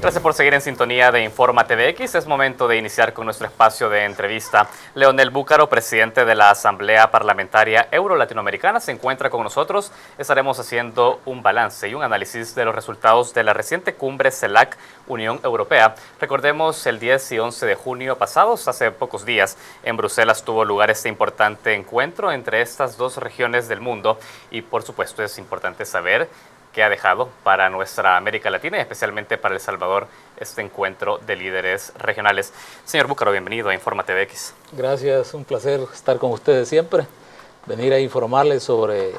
Gracias por seguir en sintonía de Informa TVX. Es momento de iniciar con nuestro espacio de entrevista. Leonel Búcaro, presidente de la Asamblea Parlamentaria Euro-Latinoamericana, se encuentra con nosotros. Estaremos haciendo un balance y un análisis de los resultados de la reciente cumbre CELAC Unión Europea. Recordemos, el 10 y 11 de junio pasados, hace pocos días, en Bruselas tuvo lugar este importante encuentro entre estas dos regiones del mundo y, por supuesto, es importante saber qué ha dejado para nuestra América Latina y especialmente para El Salvador este encuentro de líderes regionales. Señor Búcaro, bienvenido a Informa TVX. Gracias, un placer estar con ustedes siempre, venir a informarles sobre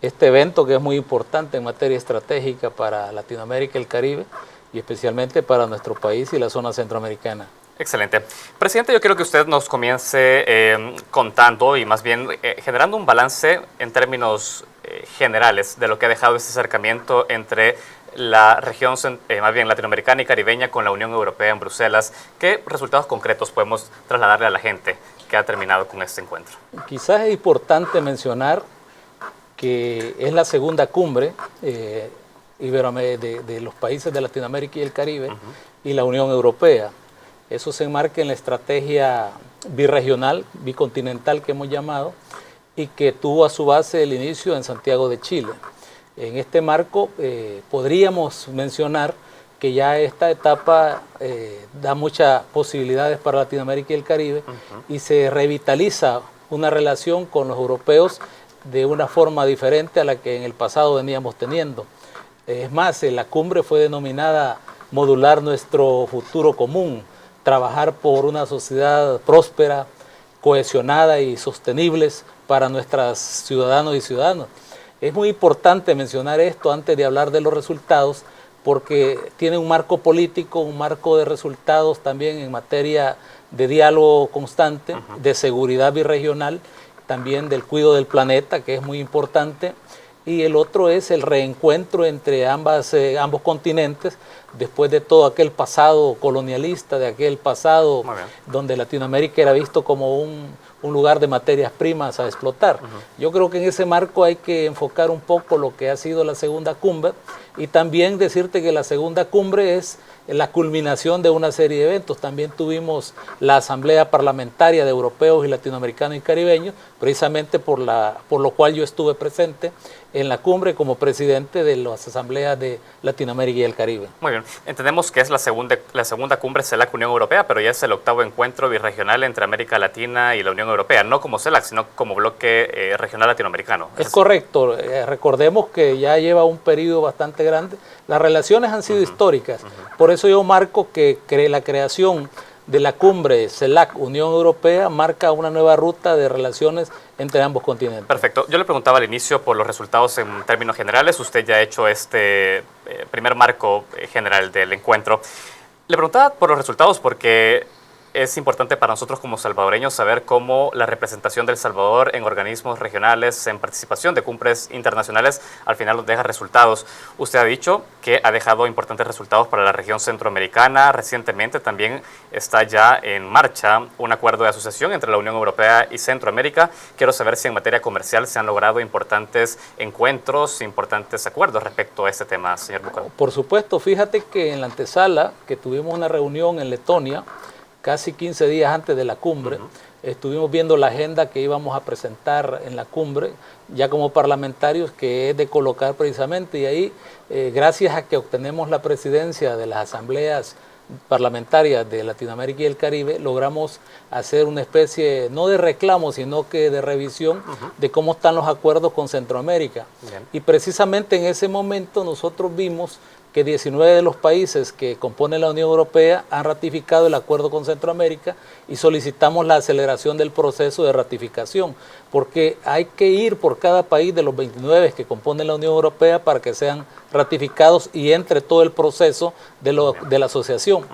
este evento que es muy importante en materia estratégica para Latinoamérica y el Caribe y especialmente para nuestro país y la zona centroamericana. Excelente. Presidente, yo quiero que usted nos comience contando y más bien generando un balance en términos generales de lo que ha dejado este acercamiento entre la región más bien latinoamericana y caribeña con la Unión Europea en Bruselas. ¿Qué resultados concretos podemos trasladarle a la gente que ha terminado con este encuentro? Quizás es importante mencionar que es la segunda cumbre de los países de Latinoamérica y el Caribe y la Unión Europea. Eso se enmarca en la estrategia birregional, bicontinental que hemos llamado, y que tuvo a su base el inicio en Santiago de Chile. En este marco podríamos mencionar que ya esta etapa da muchas posibilidades para Latinoamérica y el Caribe y se revitaliza una relación con los europeos de una forma diferente a la que en el pasado veníamos teniendo. Es más, la cumbre fue denominada Modular nuestro futuro común, trabajar por una sociedad próspera, cohesionada y sostenibles para nuestros ciudadanos y ciudadanas. Es muy importante mencionar esto antes de hablar de los resultados, porque tiene un marco político, un marco de resultados también en materia de diálogo constante, de seguridad birregional, también del cuidado del planeta, que es muy importante, y el otro es el reencuentro entre ambos continentes, después de todo aquel pasado colonialista, de aquel pasado donde Latinoamérica era visto como un lugar de materias primas a explotar. Yo creo que en ese marco hay que enfocar un poco lo que ha sido la segunda cumbre y también decirte que la segunda cumbre es la culminación de una serie de eventos. También tuvimos la Asamblea Parlamentaria de Europeos y Latinoamericanos y Caribeños, precisamente por lo cual yo estuve presente en la cumbre como presidente de las asambleas de Latinoamérica y el Caribe. Muy bien, entendemos que es la segunda cumbre CELAC Unión Europea, pero ya es el octavo encuentro birregional entre América Latina y la Unión Europea, no como CELAC, sino como bloque regional latinoamericano. Es correcto, recordemos que ya lleva un periodo bastante grande, las relaciones han sido históricas, por eso yo marco que la creación de la cumbre CELAC Unión Europea marca una nueva ruta de relaciones entre ambos continentes. Perfecto. Yo le preguntaba al inicio por los resultados en términos generales. Usted ya ha hecho este primer marco general del encuentro. Le preguntaba por los resultados porque es importante para nosotros como salvadoreños saber cómo la representación del Salvador en organismos regionales, en participación de cumbres internacionales, al final nos deja resultados. Usted ha dicho que ha dejado importantes resultados para la región centroamericana. Recientemente también está ya en marcha un acuerdo de asociación entre la Unión Europea y Centroamérica. Quiero saber si en materia comercial se han logrado importantes encuentros, importantes acuerdos respecto a este tema, señor Búcaro. Por supuesto, fíjate que en la antesala, que tuvimos una reunión en Letonia, casi 15 días antes de la cumbre, estuvimos viendo la agenda que íbamos a presentar en la cumbre, ya como parlamentarios, que es de colocar precisamente, y ahí, gracias a que obtenemos la presidencia de las asambleas parlamentarias de Latinoamérica y el Caribe, logramos hacer una especie, no de reclamo, sino que de revisión de cómo están los acuerdos con Centroamérica. Bien. Y precisamente en ese momento nosotros vimos que 19 de los países que componen la Unión Europea han ratificado el acuerdo con Centroamérica y solicitamos la aceleración del proceso de ratificación, porque hay que ir por cada país de los 29 que componen la Unión Europea para que sean ratificados y entre todo el proceso de la asociación.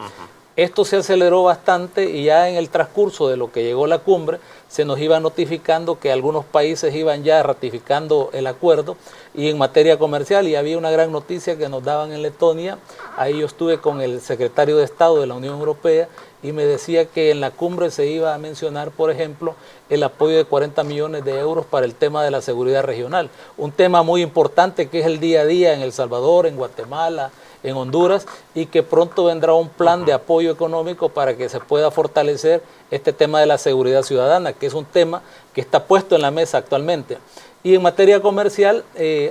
Esto se aceleró bastante y ya en el transcurso de lo que llegó la cumbre se nos iba notificando que algunos países iban ya ratificando el acuerdo y en materia comercial, y había una gran noticia que nos daban en Letonia. Ahí yo estuve con el secretario de Estado de la Unión Europea y me decía que en la cumbre se iba a mencionar, por ejemplo, el apoyo de 40 millones de euros para el tema de la seguridad regional, un tema muy importante que es el día a día en El Salvador, en Guatemala, en Honduras y que pronto vendrá un plan de apoyo económico para que se pueda fortalecer este tema de la seguridad ciudadana, que es un tema que está puesto en la mesa actualmente. Y en materia comercial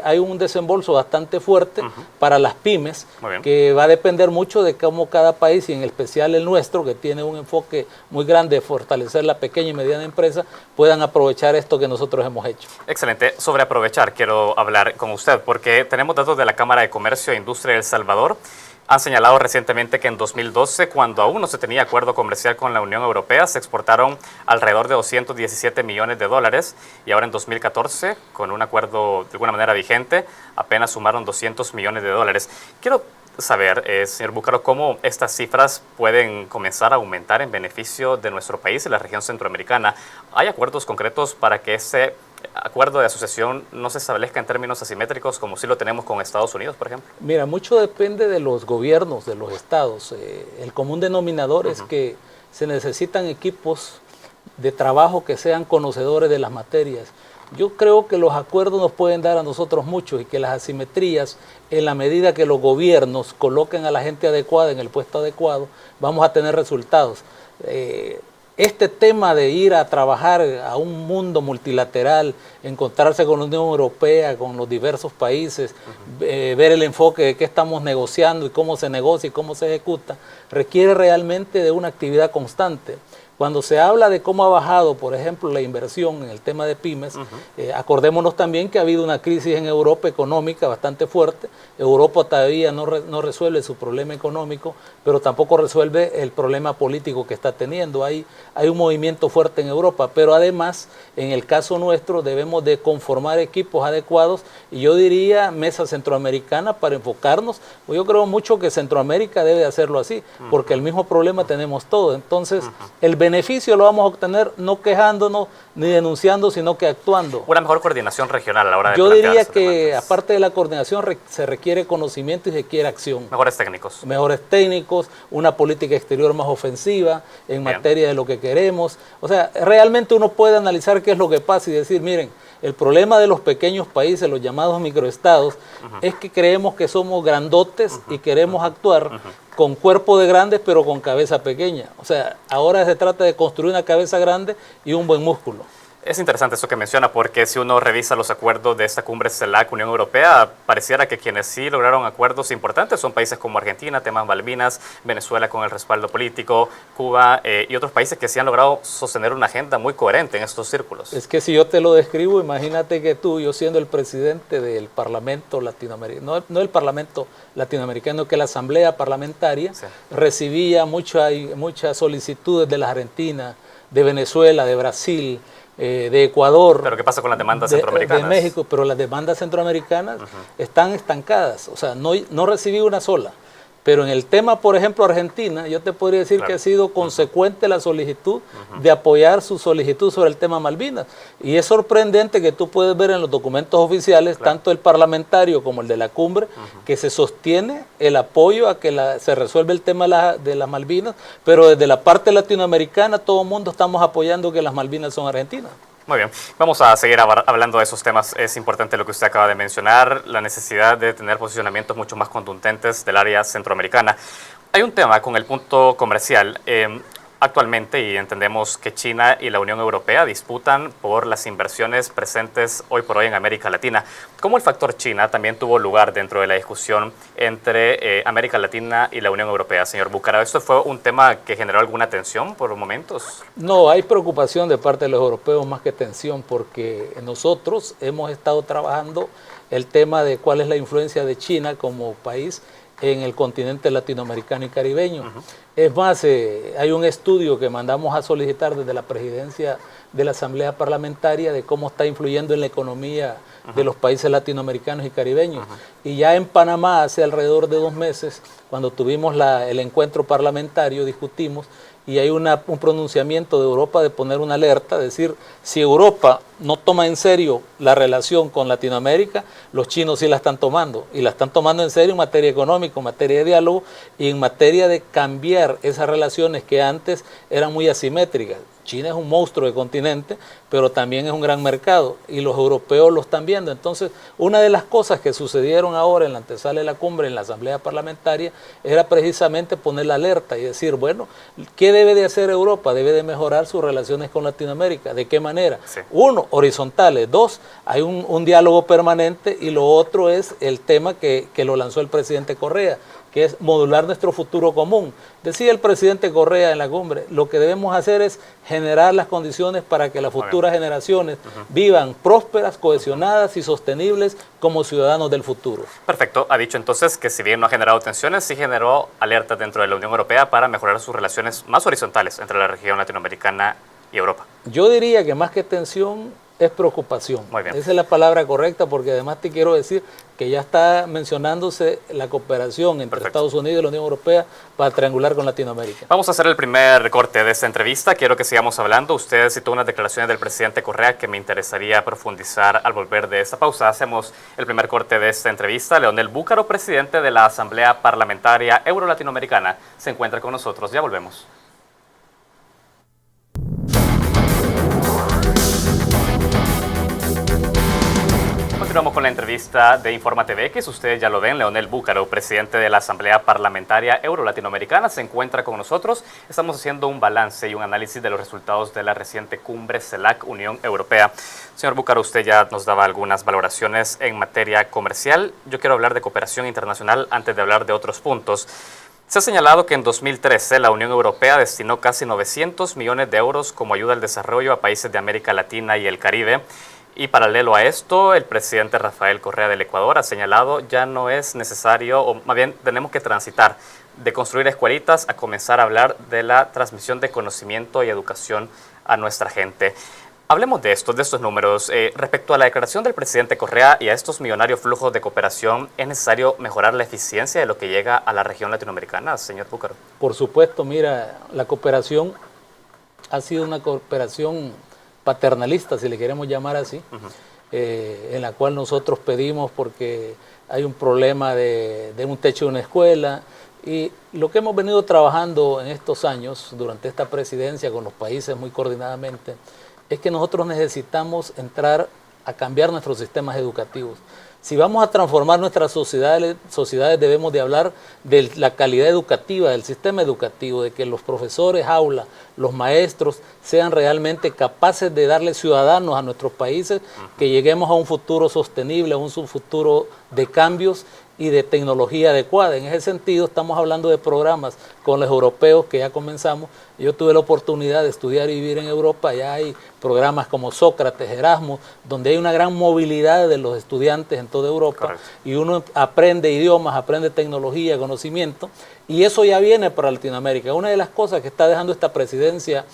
hay un desembolso bastante fuerte para las pymes, que va a depender mucho de cómo cada país, y en especial el nuestro, que tiene un enfoque muy grande de fortalecer la pequeña y mediana empresa, puedan aprovechar esto que nosotros hemos hecho. Excelente. Sobre aprovechar, quiero hablar con usted, porque tenemos datos de la Cámara de Comercio e Industria de El Salvador. Han señalado recientemente que en 2012, cuando aún no se tenía acuerdo comercial con la Unión Europea, se exportaron alrededor de 217 millones de dólares y ahora en 2014, con un acuerdo de alguna manera vigente, apenas sumaron 200 millones de dólares. Quiero saber, señor Búcaro, cómo estas cifras pueden comenzar a aumentar en beneficio de nuestro país y la región centroamericana. ¿Hay acuerdos concretos para que ese acuerdo de asociación no se establezca en términos asimétricos como sí lo tenemos con Estados Unidos, por ejemplo? Mira, mucho depende de los gobiernos, de los estados. El común denominador es que se necesitan equipos de trabajo que sean conocedores de las materias. Yo creo que los acuerdos nos pueden dar a nosotros mucho y que las asimetrías, en la medida que los gobiernos coloquen a la gente adecuada en el puesto adecuado, vamos a tener resultados. Este tema de ir a trabajar a un mundo multilateral, encontrarse con la Unión Europea, con los diversos países, ver el enfoque de qué estamos negociando y cómo se negocia y cómo se ejecuta, requiere realmente de una actividad constante. Cuando se habla de cómo ha bajado, por ejemplo, la inversión en el tema de pymes, acordémonos también que ha habido una crisis en Europa económica bastante fuerte. Europa todavía no resuelve su problema económico, pero tampoco resuelve el problema político que está teniendo. Hay un movimiento fuerte en Europa, pero además, en el caso nuestro, debemos de conformar equipos adecuados y yo diría mesa centroamericana para enfocarnos. Yo creo mucho que Centroamérica debe hacerlo así, porque el mismo problema tenemos todos. Entonces, el beneficio lo vamos a obtener no quejándonos ni denunciando, sino que actuando. Una mejor coordinación regional a la hora de Yo diría que aparte de la coordinación se requiere conocimiento y se requiere acción. Mejores técnicos. Mejores técnicos, una política exterior más ofensiva en materia de lo que queremos. O sea, realmente uno puede analizar qué es lo que pasa y decir, miren, el problema de los pequeños países, los llamados microestados, es que creemos que somos grandotes y queremos actuar con cuerpo de grandes pero con cabeza pequeña. O sea, ahora se trata de construir una cabeza grande y un buen músculo. Es interesante eso que menciona, porque si uno revisa los acuerdos de esta cumbre CELAC, Unión Europea, pareciera que quienes sí lograron acuerdos importantes son países como Argentina, temas Malvinas, Venezuela con el respaldo político, Cuba y otros países que sí han logrado sostener una agenda muy coherente en estos círculos. Es que si yo te lo describo, imagínate que tú, yo siendo el presidente del Parlamento Latinoamericano, no el Parlamento Latinoamericano, que la Asamblea Parlamentaria, recibía muchas solicitudes de la Argentina, de Venezuela, de Brasil, de Ecuador. ¿Pero qué pasa con las demandas centroamericanas? De México, pero las demandas centroamericanas están estancadas, o sea, no recibí una sola. Pero en el tema, por ejemplo, Argentina, yo te podría decir que ha sido consecuente la solicitud de apoyar su solicitud sobre el tema Malvinas. Y es sorprendente que tú puedes ver en los documentos oficiales, tanto el parlamentario como el de la cumbre, que se sostiene el apoyo a que se resuelva el tema de las Malvinas, pero desde la parte latinoamericana todo el mundo estamos apoyando que las Malvinas son argentinas. Muy bien, vamos a seguir hablando de esos temas. Es importante lo que usted acaba de mencionar, la necesidad de tener posicionamientos mucho más contundentes del área centroamericana. Hay un tema con el punto comercial. Actualmente, y entendemos que China y la Unión Europea disputan por las inversiones presentes hoy por hoy en América Latina. ¿Cómo el factor China también tuvo lugar dentro de la discusión entre América Latina y la Unión Europea, señor Búcaro? ¿Esto fue un tema que generó alguna tensión por momentos? No, hay preocupación de parte de los europeos más que tensión, porque nosotros hemos estado trabajando el tema de cuál es la influencia de China como país en el continente latinoamericano y caribeño. Es más, hay un estudio que mandamos a solicitar desde la presidencia de la Asamblea Parlamentaria de cómo está influyendo en la economía de los países latinoamericanos y caribeños. Y ya en Panamá, hace alrededor de 2 meses, cuando tuvimos el encuentro parlamentario, discutimos, y hay un pronunciamiento de Europa de poner una alerta, decir, si Europa no toma en serio la relación con Latinoamérica, los chinos sí la están tomando, y la están tomando en serio en materia económica, en materia de diálogo y en materia de cambiar esas relaciones que antes eran muy asimétricas. China es un monstruo de continente, pero también es un gran mercado y los europeos lo están viendo. Entonces, una de las cosas que sucedieron ahora en la antesala de la cumbre, en la Asamblea Parlamentaria, era precisamente poner la alerta y decir, bueno, ¿qué debe de hacer Europa? Debe de mejorar sus relaciones con Latinoamérica. ¿De qué manera? Sí. Uno, horizontales. Dos, hay un diálogo permanente y lo otro es el tema que lo lanzó el presidente Correa, que es modular nuestro futuro común. Decía el presidente Correa en la cumbre, lo que debemos hacer es generar las condiciones para que las futuras generaciones vivan prósperas, cohesionadas y sostenibles como ciudadanos del futuro. Perfecto. Ha dicho entonces que si bien no ha generado tensiones, sí generó alertas dentro de la Unión Europea para mejorar sus relaciones más horizontales entre la región latinoamericana y Europa. Yo diría que más que tensión es preocupación. Muy bien. Esa es la palabra correcta, porque además te quiero decir que ya está mencionándose la cooperación entre Estados Unidos y la Unión Europea para triangular con Latinoamérica. Vamos a hacer el primer corte de esta entrevista. Quiero que sigamos hablando. Usted citó unas declaraciones del presidente Correa que me interesaría profundizar al volver de esta pausa. Hacemos el primer corte de esta entrevista. Leonel Búcaro, presidente de la Asamblea Parlamentaria Euro-Latinoamericana, se encuentra con nosotros. Ya volvemos. Continuamos con la entrevista de Informa TV, que ustedes ya lo ven. Leonel Búcaro, presidente de la Asamblea Parlamentaria Euro-Latinoamericana, se encuentra con nosotros. Estamos haciendo un balance y un análisis de los resultados de la reciente cumbre CELAC-Unión Europea. Señor Búcaro, usted ya nos daba algunas valoraciones en materia comercial. Yo quiero hablar de cooperación internacional antes de hablar de otros puntos. Se ha señalado que en 2013 la Unión Europea destinó casi 900 millones de euros como ayuda al desarrollo a países de América Latina y el Caribe. Y paralelo a esto, el presidente Rafael Correa del Ecuador ha señalado ya no es necesario, o más bien tenemos que transitar de construir escuelitas a comenzar a hablar de la transmisión de conocimiento y educación a nuestra gente. Hablemos de esto, de estos números. Respecto a la declaración del presidente Correa y a estos millonarios flujos de cooperación, ¿es necesario mejorar la eficiencia de lo que llega a la región latinoamericana, señor Búcaro? Por supuesto, mira, la cooperación ha sido una cooperación paternalista, si le queremos llamar así, en la cual nosotros pedimos porque hay un problema de un techo de una escuela, y lo que hemos venido trabajando en estos años, durante esta presidencia con los países muy coordinadamente, es que nosotros necesitamos entrar a cambiar nuestros sistemas educativos. Si vamos a transformar nuestras sociedades debemos de hablar de la calidad educativa, del sistema educativo, de que los profesores, aula, los maestros sean realmente capaces de darle ciudadanos a nuestros países, que lleguemos a un futuro sostenible, a un futuro de cambios y de tecnología adecuada. En ese sentido, estamos hablando de programas con los europeos que ya comenzamos. Yo tuve la oportunidad de estudiar y vivir en Europa. Ya hay programas como Sócrates, Erasmus, donde hay una gran movilidad de los estudiantes en toda Europa. Correcto. Y uno aprende idiomas, aprende tecnología, conocimiento, y eso ya viene para Latinoamérica. Una de las cosas que está dejando esta presidencia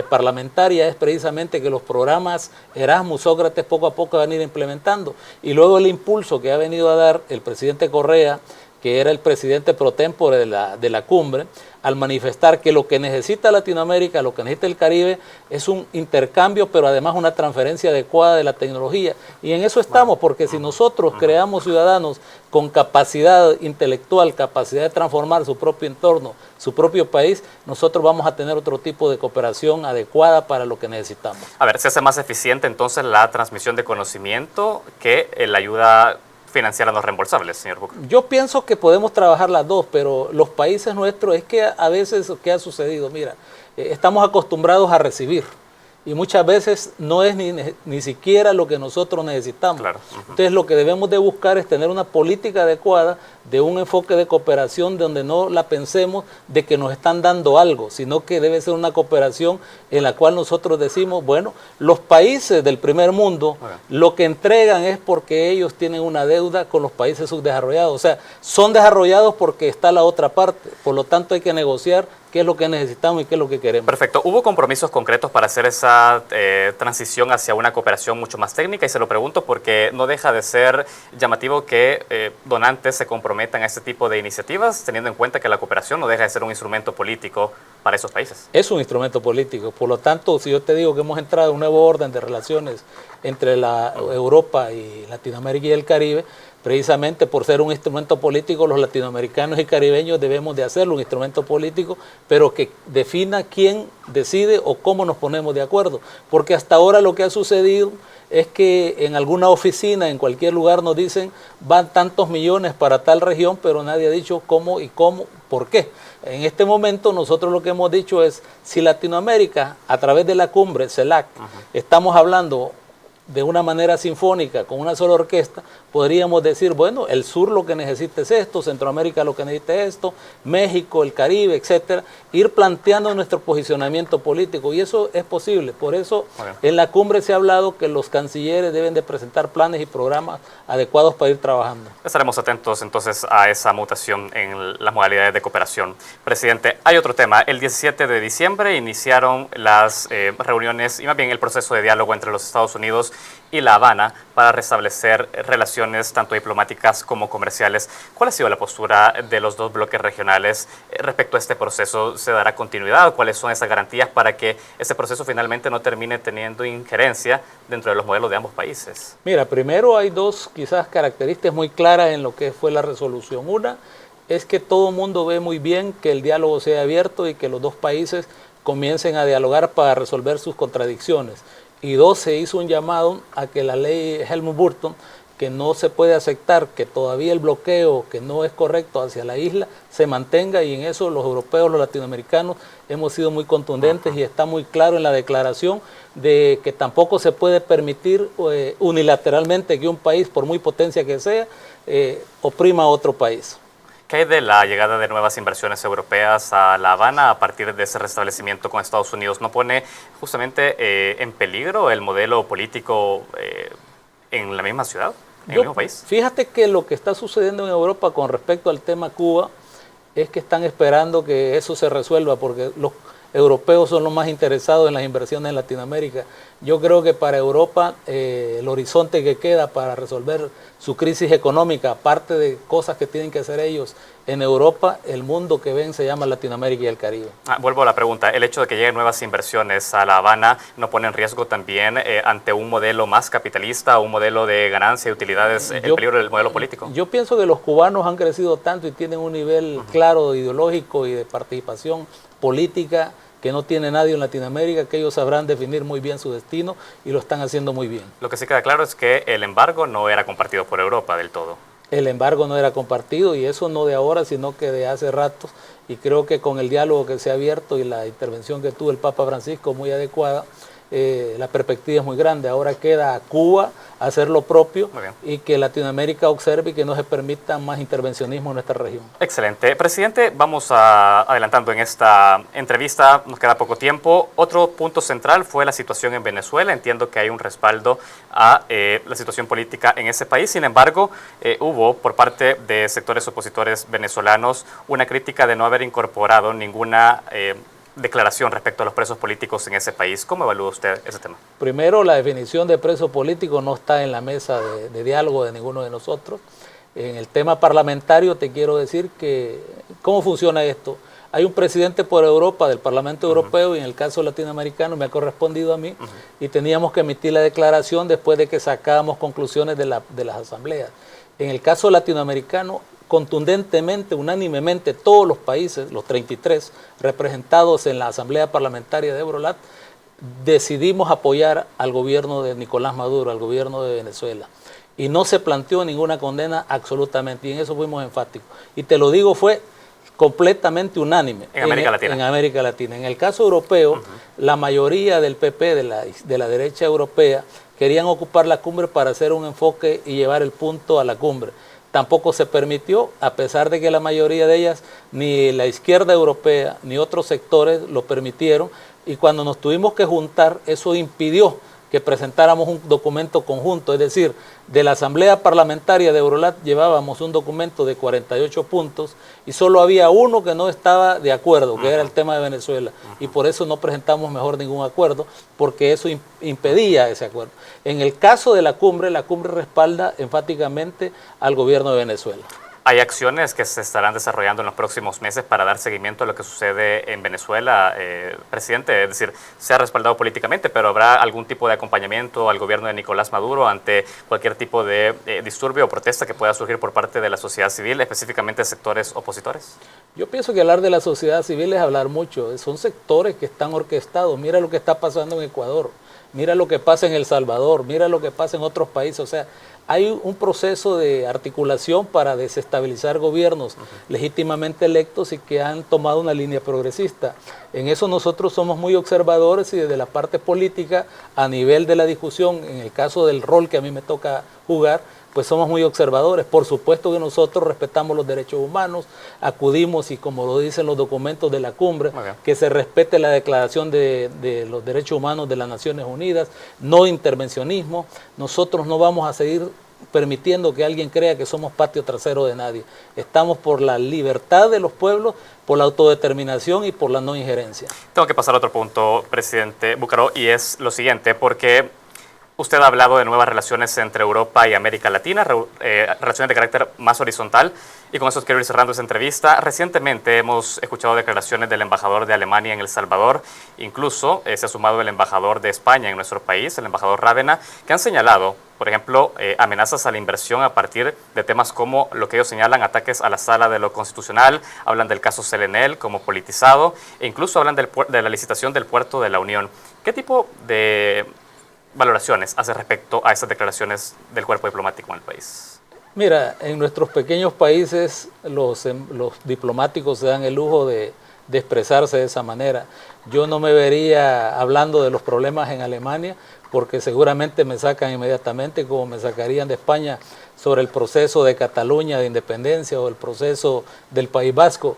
parlamentaria es precisamente que los programas Erasmus, Sócrates, poco a poco van a ir implementando. Y luego el impulso que ha venido a dar el presidente Correa, que era el presidente pro tempore de la cumbre, al manifestar que lo que necesita Latinoamérica, lo que necesita el Caribe, es un intercambio, pero además una transferencia adecuada de la tecnología. Y en eso estamos, porque si nosotros creamos ciudadanos con capacidad intelectual, capacidad de transformar su propio entorno, su propio país, nosotros vamos a tener otro tipo de cooperación adecuada para lo que necesitamos. A ver, ¿se hace más eficiente entonces la transmisión de conocimiento que la ayuda financiera no reembolsables, señor Búcaro? Yo pienso que podemos trabajar las dos, pero los países nuestros, es que a veces, ¿qué ha sucedido? Mira, estamos acostumbrados a recibir, y muchas veces no es ni siquiera lo que nosotros necesitamos. Claro. Entonces lo que debemos de buscar es tener una política adecuada, de un enfoque de cooperación donde no la pensemos de que nos están dando algo, sino que debe ser una cooperación en la cual nosotros decimos, bueno, los países del primer mundo lo que entregan es porque ellos tienen una deuda con los países subdesarrollados. O sea, son desarrollados porque está la otra parte, por lo tanto hay que negociar qué es lo que necesitamos y qué es lo que queremos. Perfecto. ¿Hubo compromisos concretos para hacer esa transición hacia una cooperación mucho más técnica? Y se lo pregunto porque no deja de ser llamativo que donantes se comprometan a este tipo de iniciativas, teniendo en cuenta que la cooperación no deja de ser un instrumento político para esos países. Es un instrumento político. Por lo tanto, si yo te digo que hemos entrado en un nuevo orden de relaciones entre la Europa y Latinoamérica y el Caribe, precisamente por ser un instrumento político, los latinoamericanos y caribeños debemos de hacerlo un instrumento político, pero que defina quién decide o cómo nos ponemos de acuerdo. Porque hasta ahora lo que ha sucedido es que en alguna oficina, en cualquier lugar nos dicen van tantos millones para tal región, pero nadie ha dicho cómo y por qué. En este momento nosotros lo que hemos dicho es, si Latinoamérica, a través de la cumbre CELAC, estamos hablando de una manera sinfónica, con una sola orquesta, podríamos decir, bueno, el sur lo que necesita es esto, Centroamérica lo que necesita es esto, México, el Caribe, etcétera, ir planteando nuestro posicionamiento político, y eso es posible. Por eso en la cumbre se ha hablado que los cancilleres deben de presentar planes y programas adecuados para ir trabajando. Estaremos atentos entonces a esa mutación en las modalidades de cooperación. Presidente, hay otro tema. El 17 de diciembre iniciaron las reuniones y más bien el proceso de diálogo entre los Estados Unidos y La Habana para restablecer relaciones tanto diplomáticas como comerciales. ¿Cuál ha sido la postura de los dos bloques regionales respecto a este proceso? ¿Se dará continuidad? ¿Cuáles son esas garantías para que este proceso finalmente no termine teniendo injerencia dentro de los modelos de ambos países? Mira, primero hay dos quizás características muy claras en lo que fue la resolución. Una es que todo el mundo ve muy bien que el diálogo sea abierto y que los dos países comiencen a dialogar para resolver sus contradicciones. Y dos, se hizo un llamado a que la ley Helmut-Burton, que no se puede aceptar que todavía el bloqueo que no es correcto hacia la isla se mantenga, y en eso los europeos, los latinoamericanos hemos sido muy contundentes y está muy claro en la declaración de que tampoco se puede permitir unilateralmente que un país, por muy potencia que sea, oprima a otro país. ¿Qué hay de la llegada de nuevas inversiones europeas a La Habana a partir de ese restablecimiento con Estados Unidos? ¿No pone justamente en peligro el modelo político en la misma ciudad, en el mismo país? Fíjate que lo que está sucediendo en Europa con respecto al tema Cuba es que están esperando que eso se resuelva, porque los europeos son los más interesados en las inversiones en Latinoamérica. Yo creo que para Europa el horizonte que queda para resolver su crisis económica, aparte de cosas que tienen que hacer ellos en Europa, el mundo que ven se llama Latinoamérica y el Caribe. Vuelvo a la pregunta, ¿el hecho de que lleguen nuevas inversiones a La Habana no pone en riesgo también ante un modelo más capitalista, un modelo de ganancia y utilidades, el peligro del modelo político? Yo pienso que los cubanos han crecido tanto y tienen un nivel claro ideológico y de participación política que no tiene nadie en Latinoamérica, que ellos sabrán definir muy bien su destino y lo están haciendo muy bien. Lo que sí queda claro es que el embargo no era compartido por Europa del todo. El embargo no era compartido, y eso no de ahora, sino que de hace rato, y creo que con el diálogo que se ha abierto y la intervención que tuvo el Papa Francisco muy adecuada, la perspectiva es muy grande. Ahora queda a Cuba hacer lo propio y que Latinoamérica observe y que no se permita más intervencionismo en nuestra región. Excelente. Presidente, vamos adelantando en esta entrevista, nos queda poco tiempo. Otro punto central fue la situación en Venezuela. Entiendo que hay un respaldo a la situación política en ese país. Sin embargo, hubo por parte de sectores opositores venezolanos una crítica de no haber incorporado ninguna declaración respecto a los presos políticos en ese país. ¿Cómo evalúa usted ese tema? Primero, la definición de preso político no está en la mesa de diálogo de ninguno de nosotros. En el tema parlamentario te quiero decir que, ¿cómo funciona esto? Hay un presidente por Europa, del Parlamento Europeo, y en el caso latinoamericano me ha correspondido a mí, y teníamos que emitir la declaración después de que sacábamos conclusiones de las asambleas. En el caso latinoamericano, contundentemente, unánimemente, todos los países, los 33 representados en la Asamblea Parlamentaria de Eurolat, decidimos apoyar al gobierno de Nicolás Maduro, al gobierno de Venezuela. Y no se planteó ninguna condena absolutamente, y en eso fuimos enfáticos. Y te lo digo, fue completamente unánime en América Latina. En América Latina. En el caso europeo, la mayoría del PP, de la derecha europea, querían ocupar la cumbre para hacer un enfoque y llevar el punto a la cumbre. Tampoco se permitió, a pesar de que la mayoría de ellas, ni la izquierda europea, ni otros sectores lo permitieron, y cuando nos tuvimos que juntar, eso impidió que presentáramos un documento conjunto, es decir, de la Asamblea Parlamentaria de Eurolat llevábamos un documento de 48 puntos y solo había uno que no estaba de acuerdo, que era el tema de Venezuela, y por eso no presentamos mejor ningún acuerdo, porque eso impedía ese acuerdo. En el caso de la cumbre respalda enfáticamente al gobierno de Venezuela. ¿Hay acciones que se estarán desarrollando en los próximos meses para dar seguimiento a lo que sucede en Venezuela, presidente? Es decir, se ha respaldado políticamente, pero ¿habrá algún tipo de acompañamiento al gobierno de Nicolás Maduro ante cualquier tipo de disturbio o protesta que pueda surgir por parte de la sociedad civil, específicamente sectores opositores? Yo pienso que hablar de la sociedad civil es hablar mucho. Son sectores que están orquestados. Mira lo que está pasando en Ecuador, mira lo que pasa en El Salvador, mira lo que pasa en otros países. O sea, hay un proceso de articulación para desestabilizar gobiernos legítimamente electos y que han tomado una línea progresista. En eso nosotros somos muy observadores y desde la parte política, a nivel de la discusión, en el caso del rol que a mí me toca jugar, pues somos muy observadores. Por supuesto que nosotros respetamos los derechos humanos, acudimos y como lo dicen los documentos de la cumbre, que se respete la declaración de los derechos humanos de las Naciones Unidas, no intervencionismo. Nosotros no vamos a seguir permitiendo que alguien crea que somos patio trasero de nadie. Estamos por la libertad de los pueblos, por la autodeterminación y por la no injerencia. Tengo que pasar a otro punto, presidente Bucaro, y es lo siguiente, porque usted ha hablado de nuevas relaciones entre Europa y América Latina, relaciones de carácter más horizontal, y con eso quiero ir cerrando esta entrevista. Recientemente hemos escuchado declaraciones del embajador de Alemania en El Salvador, incluso se ha sumado el embajador de España en nuestro país, el embajador Rávena, que han señalado, por ejemplo, amenazas a la inversión a partir de temas como lo que ellos señalan, ataques a la Sala de lo Constitucional, hablan del caso Selenel como politizado, e incluso hablan de la licitación del puerto de la Unión. ¿Qué tipo de valoraciones hace respecto a esas declaraciones del cuerpo diplomático en el país? Mira, en nuestros pequeños países los diplomáticos se dan el lujo de expresarse de esa manera. Yo no me vería hablando de los problemas en Alemania, porque seguramente me sacan inmediatamente, como me sacarían de España sobre el proceso de Cataluña de independencia o el proceso del País Vasco.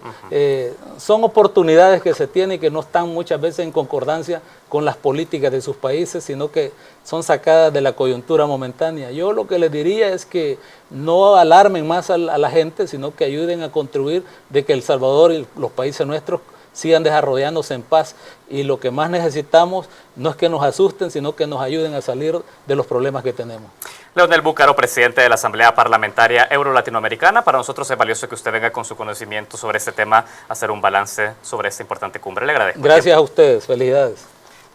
Son oportunidades que se tienen y que no están muchas veces en concordancia con las políticas de sus países, sino que son sacadas de la coyuntura momentánea. Yo lo que les diría es que no alarmen más a la gente, sino que ayuden a contribuir de que El Salvador y los países nuestros sigan desarrollándose en paz, y lo que más necesitamos no es que nos asusten, sino que nos ayuden a salir de los problemas que tenemos. Leonel Bucaro, presidente de la Asamblea Parlamentaria Euro-Latinoamericana, para nosotros es valioso que usted venga con su conocimiento sobre este tema, a hacer un balance sobre esta importante cumbre. Le agradezco. Gracias a ustedes, felicidades.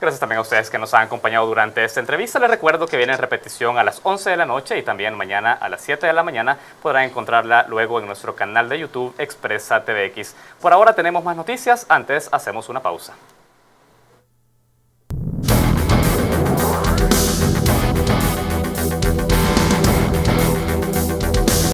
Gracias también a ustedes que nos han acompañado durante esta entrevista. Les recuerdo que viene en repetición a las 11 de la noche y también mañana a las 7 de la mañana. Podrán encontrarla luego en nuestro canal de YouTube Expresa TVX. Por ahora tenemos más noticias, antes hacemos una pausa.